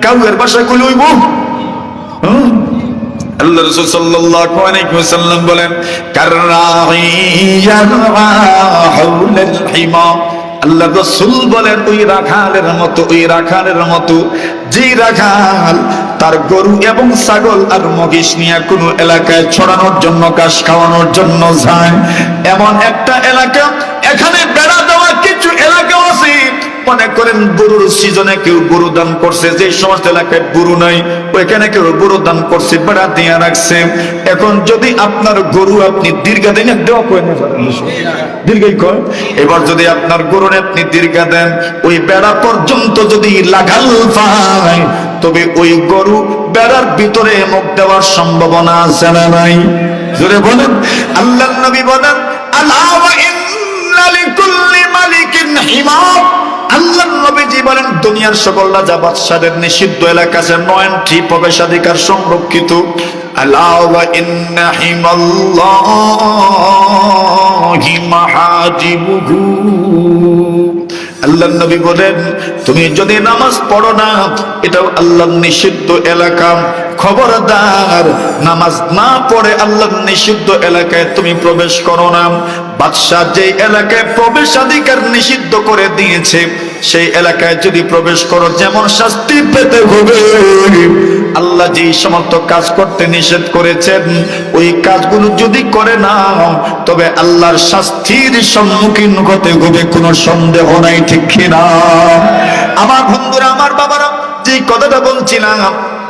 কাউয়ের ভাষায় কইলে হইব? আল্লাহ রাসূল সাল্লাল্লাহু আলাইহি ওয়াসাল্লাম বলেন, কাররাঈ ইয়ারআ হাওলাল হিমা। আল্লাহ রাসূল বলেন, ওই রাখালের মতো, ওই রাখালের মতো যে রাখাল তার গরু এবং ছাগল আর মহিষ নিয়ে কোনো এলাকায় ছড়ানোর জন্য, ঘাস খাওয়ানোর জন্য যায়। এমন একটা এলাকা, এখানে বেড়া দেওয়া কিছু এলাকা আছে। মনে করেন গরুর সিজনে কেউ গরু দান করছে, যে সমস্ত এলাকায় গরু নাই ওইখানে কেউ গরু দান করছে, বেড়া দিয়ে রাখছে। এখন যদি আপনার গরু আপনি দীর্ঘদিনে দেওয়া করেন, দীর্ঘই কর, এবার যদি আপনার গরু আপনি দীর্ঘ দেন, ওই বেড়া পর্যন্ত যদি লাগাল পায়, তবে ওই গরু বেড়ার ভিতরে মুখ দেওয়ার সম্ভাবনা আছে না নাই? জোরে বলেন। আল্লাহর নবী বলেন, আলা ওয়া ইন্না লিকুল্লি মালিকিন হিমাম। আল্লাহর নবীজি বলেন, দুনিয়ার সকল রাজা বাদশাদের নিষিদ্ধ এলাকা আছে, 9টি প্রবেশাধিকার সংরক্ষিত। আলা ওয়া ইন্না হিমাল্লাহি মাহাজিবুহু। আল্লাহর নবী বলেন, তুমি যদি নামাজ পড়ো না, এটাও আল্লাহর নিষিদ্ধ এলাকা। খবরদার, নামাজ না পড়ে আল্লাহর নিষিদ্ধ এলাকায় তুমি প্রবেশ করো না। বাদশা যে এলাকায় প্রবেশাধিকার নিষিদ্ধ করে দিয়েছে, সেই এলাকায় যদি প্রবেশ করো, যেমন শাস্তি পেতে হবে। আল্লাহ যে সমস্ত কাজ করতে নিষেধ করেছেন, ওই কাজগুলো যদি করে না, তবে আল্লাহর শাস্তির সম্মুখীন হতে হবে, কোনো সন্দেহ নাই, ঠিক কিনা? আমার বন্ধুরা, আমার বাবারা, যে কথাটা বলছিলাম,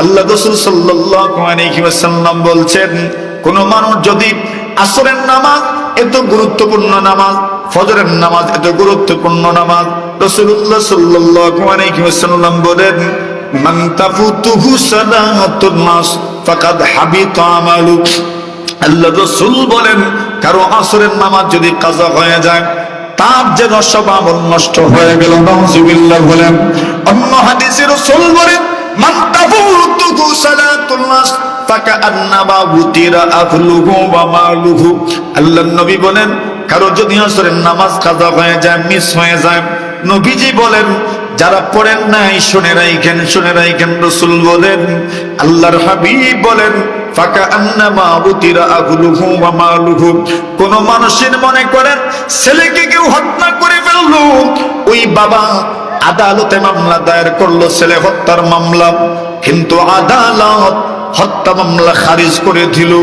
আল্লাহ রাসূল সাল্লাল্লাহু আলাইহি ওয়াসাল্লাম বলছেন, কোন মানুষ যদি আসরের নামাজ, এত গুরুত্বপূর্ণ নামাজ, ফজরের নামাজ এত গুরুত্বপূর্ণ নামাজ, রাসূলুল্লাহ সাল্লাল্লাহু আলাইহি ওয়াসাল্লাম বলেন, মান তাফুতুহু সালাতুন নাস ফাকাদ হাবিতা আমালু। আল্লাহ রাসূল বলেন, কারো আসরের নামাজ যদি কাজা হয়ে যায়, তার যেন সব আমল নষ্ট হয়ে গেল। নাউজুবিল্লাহ বলেন। অন্য হাদিসে রাসূল বলেন, মান তাফুতুহু সালাতুল নাস ফাকান্নামা উতিরা আহলুহু ওয়া মালুহু। আল্লাহর নবী বলেন, কারো যদি আসরের নামাজ কাজা হয়ে যায়, মিস হয়ে যায়, নবীজি বলেন যারা পড়েন নাই শুনে রাখেন, শুনে রাখেন। রাসূল বলেন, আল্লাহর হাবিব বলেন, ফাকান্নামা উতিরা আহলুহু ওয়া মালুহু। কোন মানুষের মনে করেন ছেলেকে কেউ হত্যা করে ফেললো, ওই বাবা আদালতে মামলা দায়ের করলো ছেলে হত্যার মামলা, কিন্তু আদালত হত্যা মামলা খারিজ করে দিল,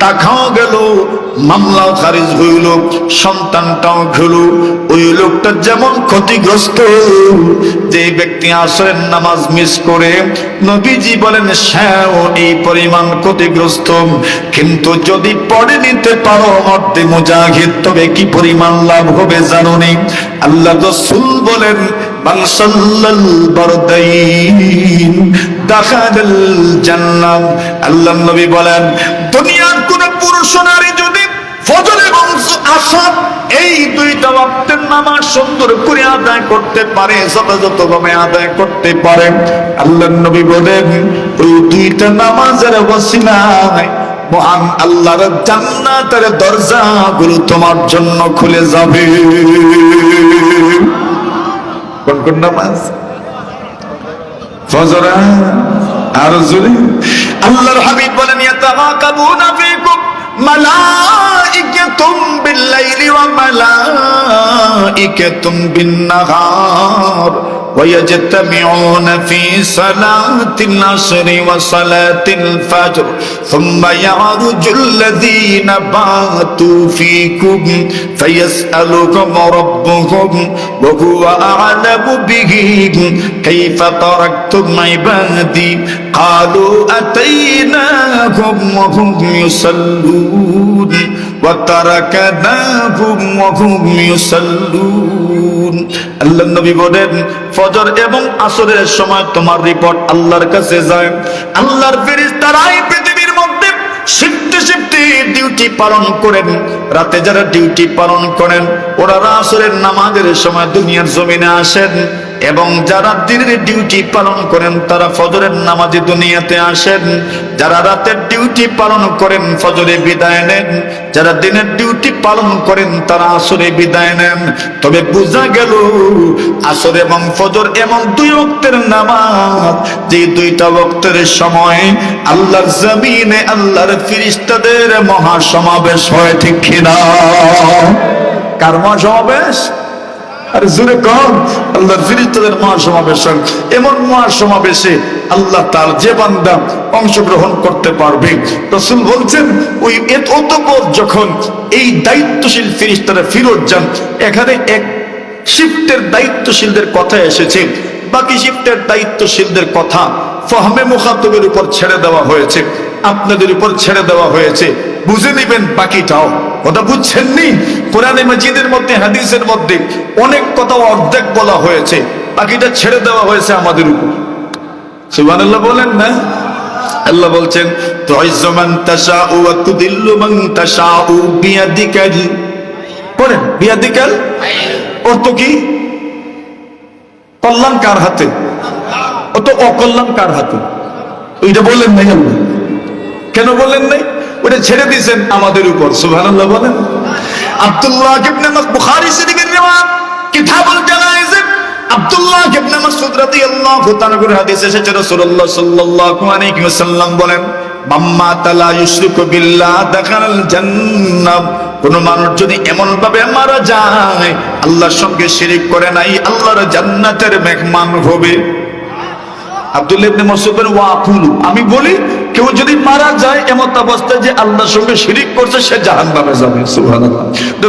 টাকাও গেল, মামলাও খারিজ হইল, সন্তানটাও গেল। ওই লোকটা যেমন ক্ষতিগ্রস্ত, যে ব্যক্তি আসরের নামাজ মিস করে, নবীজি বলেন সেও এই পরিমাণ ক্ষতিগ্রস্ত। কিন্তু যদি পড়ে নিতে পারো মর্দে মুজাহিদ, তবে কি পরিমাণ লাভ হবে জানো নি? আল্লাহ রাসূল বলেন, মান সাল্লাল বারদাইন দাখালাল জান্নাহ। আল্লাহ নবী বলেন, দুনিয়ার কোন পুরুষ নারী যদি ফজর এবং আসর এই দুইটা ওয়াক্তের নামাজ সুন্দর করে আদায় করতে পারে, যথাযথভাবে আদায় করতে পারে, আল্লাহ নবী বলেন ওই দুইটা নামাজের ওসিলায় মহান আল্লাহর জান্নাতের দরজাগুলো তোমার জন্য খুলে যাবে। কোন কোন নামাজ? ফজর আর জোরে। আল্লাহর হাবিব বলেন, ইয়াতাকাবুনা ফীকুম মালাইকাতুম বিল-লাইলি ওয়া মালাইকাতুম বিন-নাহার ওয়া ইয়াজতামিউনা ফী সালাতিল আশরি ওয়া সালাতিল ফাজর সুম্মা ইয়ারুজুল লাযীনা বাতু ফীকুম ফায়াসআলুকুম রাব্বুকুম ওয়া হুয়া আ'লামু বিহিম কাইফা তারাকতুম ইবাদি ক্বালু আতাইনাহুম ওয়া হুম ইউসাল্লুন ওয়া তারাকনাহুম ওয়া হুম ইউসাল্লুন। আল্লাহর নবী বলেন, ফজর এবং আসরের সময় তোমার রিপোর্ট আল্লাহর কাছে যায়। আল্লাহর ফেরেশতারা এই পৃথিবীর মধ্যে শিফটে শিফটে ডিউটি পালন করেন। রাতে যারা ডিউটি পালন করেন, ওরা আসরের নামাজের সময় দুনিয়ার জমিনে আসেন, এবং যারা দিনের ডিউটি পালন করেন তারা ফজরের নামাজে দুনিয়াতে আসেন। যারা রাতের ডিউটি পালন করেন ফজরে বিদায় নেন, যারা দিনের ডিউটি পালন করেন তারা আসরে বিদায় নেন। তবে বোঝা গেল আসর এবং ফজর এমন দুই ওয়াক্তের নামাজ, যে দুইটা ওয়াক্তের সময় আল্লাহর জমিনে আল্লাহর ফেরেশতাদের মহাসমাবেশ হয়, ঠিক কিনা? কার মহাসমাবেশ? আর জোরে কম, আল্লাহর ফেরেশতাদের মহাসমাবেশ। এমন মহাসমাবেশে আল্লাহ তাআলা যে বান্দা অংশগ্রহণ করতে পারবে, রাসূল বলছেন ওই অতঃপর যখন এই দায়িত্বশীল ফেরেশতারা ফিরত যান, এখানে এক শিফটের দায়িত্বশীলদের কথা এসেছে, বাকি শিফটের দায়িত্বশীলদের কথা ফাহমে মুখাতবের উপর ছেড়ে দেওয়া হয়েছে, আপনাদের উপর ছেড়ে দেওয়া হয়েছে। বুঝে নেবেন বাকিটাও। কথা বুঝছেননি? কোরআনে মাজিদের মধ্যে, হাদিসের মধ্যে অনেক কথা অর্ধেক বলা হয়েছে, বাকিটা ছেড়ে দেওয়া হয়েছে আমাদের উপর। সুবহানাল্লাহ বলেন না? আল্লাহ বলছেন, তুইজ্জু মান তাশাউ ওয়া তুদিল্লু মান তাশাউ বিয়াদিকাল। পড়েন, বিয়াদিকাল অর্থ কি? কল্যাণ কার হাতে? ও তো অকল্যাণ কার হাতে? ওইটা বললেন নাই আল্লাহ। কেন বললেন নাই? ওটা ছেড়ে দিয়েছেন আমাদের উপর। সুবহানাল্লাহ বলেন। আব্দুল্লাহ ইবনে মাসউদ, বুখারী শরীফের রিওয়ায়াত কিতাবুল জানায়েজ, আব্দুল্লাহ ইবনে মাসউদ রাদিয়াল্লাহু তাআলা এর হাদিস এসেছে, রাসূলুল্লাহ সাল্লাল্লাহু আলাইহি ওয়াসাল্লাম বলেন, মাম্মা তালা ইউশরিকু বিল্লাহ দাখালাল জান্নাহ। কোন মানুষ যদি এমন ভাবে মারা যায় আল্লাহর সঙ্গে শিরিক করে নাই, আল্লাহর জান্নাতের মেহমান হবে। আব্দুল্লাহ ইবনে মাসউদ বলেন, ওয়া আকুলু, আমি বলি কেউ যদি মারা যায় এমন অবস্থায় যে আল্লাহর সঙ্গে শিরিক করছে, সে জাহান্নামে যাবে। সুবহানাল্লাহ।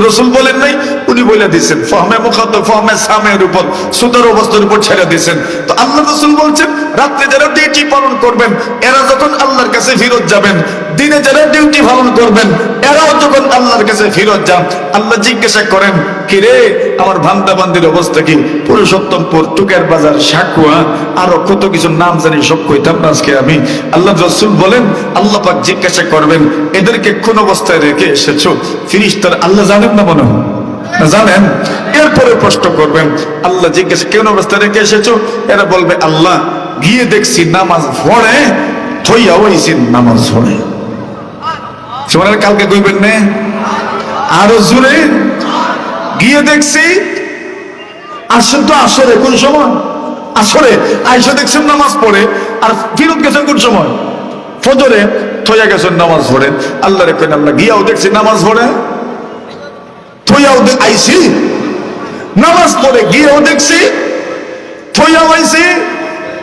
রাসূল বলেন নাই, উনি বলে দিয়েছেন ফাহমে মুখাতাব, ফাহমে সামের উপর, সুদের অবস্থার উপর ছেড়ে দিয়েছেন। তো আল্লাহ রাসূল বলছেন, রাতে যারা ডিউটি পালন করবেন এরা যখন আল্লাহর কাছে ফিরত যাবেন, দিনে যারা ডিউটি পালন করবেন এরাও যখন আল্লাহর কাছে ফিরত যান, আল্লাহ জিজ্ঞাসা করেন, কি রে আমার বান্দা বান্দির অবস্থা কি? পুরুষোত্তমপুর, টুকের বাজার, সাকুয়া, আরো কত কিছু নাম জানি, সব কইতাম না আজকে আমি। আল্লাহ রাসূল বলেন, আল্লাহ পাক জিজ্ঞাসা করবেন, এদেরকে কোন অবস্থায় রেখে এসেছো? ফেরেশতারা, আল্লাহ জানেন না মনে হয়? জানেন? এরপরে প্রশ্ন করবেন, আল্লাহ জিজ্ঞেস কেন অবস্থা রেখে এসেছো? এরা বলবে আল্লাহ গিয়ে দেখছি নামাজ পড়ে থইয়া হইছি নামাজ পড়ে। তোমার কালকে কইবেন না আরো জোরে, গিয়ে দেখছি আসেন তো আসরে কোন সময়? আসরে আইসা দেখছেন নামাজ পড়ে, আর ফিরত গেছেন কোন সময়? ফজরে থইয়া গেছেন নামাজ পড়ে। আল্লাহ রে কইন আল্লাহ গিয়াও দেখছি নামাজ পড়ে, থইয়াও আইছি নামাজ পড়ে, গিয়েও দেখছি থইয়াও আইছি।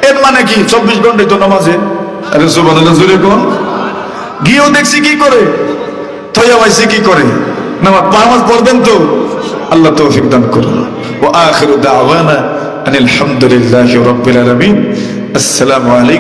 এর মানে কি 24 ঘন্টায় তো নামাজে? আরে সুবহানাল্লাহ জোরে কোন। গিয়েও দেখছি কি করে, থইয়াও আইছি কি করে? নামাজ পড়বেন তো। আল্লাহ তৌফিক দান করুন। ওয়া আখিরু দাওয়ানা আনিল হামদুলিল্লাহি রাব্বিল আলামিন। আসসালামু আলাইকুম।